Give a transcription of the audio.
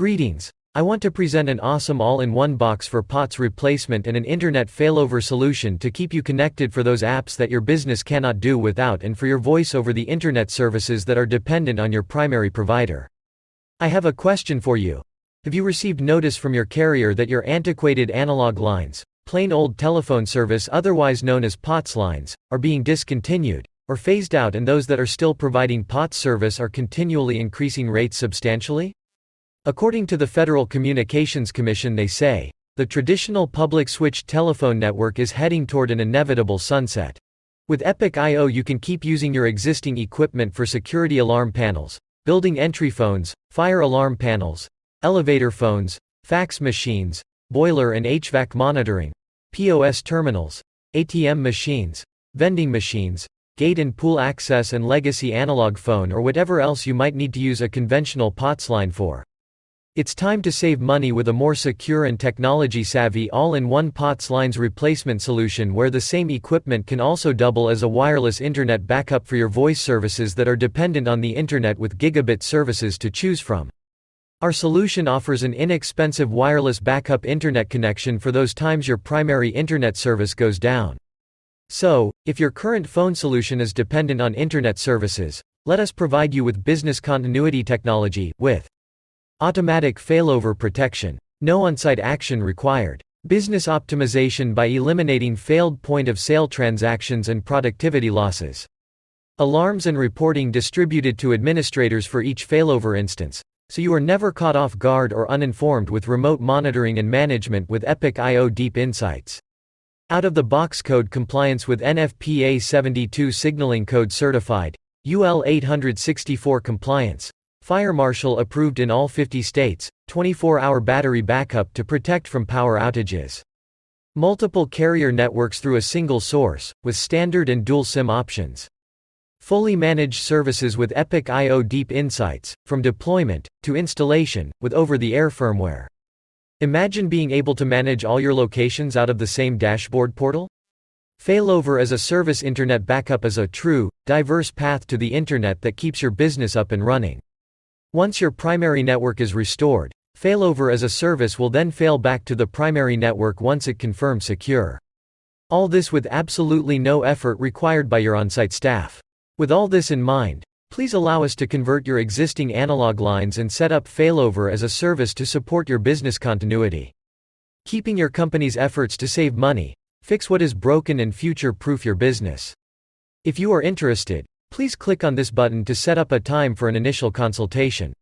Greetings. I want to present an awesome all-in-one box for POTS replacement and an internet failover solution to keep you connected for those apps that your business cannot do without and for your voice over the internet services that are dependent on your primary provider. I have a question for you. Have you received notice from your carrier that your antiquated analog lines, plain old telephone service otherwise known as POTS lines, are being discontinued or phased out, and those that are still providing POTS service are continually increasing rates substantially? According to the Federal Communications Commission, they say, the traditional public switched telephone network is heading toward an inevitable sunset. With Epic.io you can keep using your existing equipment for security alarm panels, building entry phones, fire alarm panels, elevator phones, fax machines, boiler and HVAC monitoring, POS terminals, ATM machines, vending machines, gate and pool access and legacy analog phone, or whatever else you might need to use a conventional POTS line for. It's time to save money with a more secure and technology-savvy all-in-one POTS lines replacement solution where the same equipment can also double as a wireless internet backup for your voice services that are dependent on the internet with gigabit services to choose from. Our solution offers an inexpensive wireless backup internet connection for those times your primary internet service goes down. So, if your current phone solution is dependent on internet services, let us provide you with business continuity technology, with automatic failover protection. No on-site action required. Business optimization by eliminating failed point-of-sale transactions and productivity losses. Alarms and reporting distributed to administrators for each failover instance, so you are never caught off guard or uninformed with remote monitoring and management with Epic.io Deep Insights. Out-of-the-box code compliance with NFPA 72 signaling code certified, UL 864 compliance, Fire Marshal approved in all 50 states, 24-hour battery backup to protect from power outages. Multiple carrier networks through a single source, with standard and dual SIM options. Fully managed services with Epic.io Deep Insights, from deployment to installation, with over-the-air firmware. Imagine being able to manage all your locations out of the same dashboard portal? Failover as a service internet backup is a true, diverse path to the internet that keeps your business up and running. Once your primary network is restored, failover as a service will then fail back to the primary network once it confirms secure. All this with absolutely no effort required by your on-site staff. With all this in mind, please allow us to convert your existing analog lines and set up failover as a service to support your business continuity. Keeping your company's efforts to save money, fix what is broken and future-proof your business. If you are interested, please click on this button to set up a time for an initial consultation.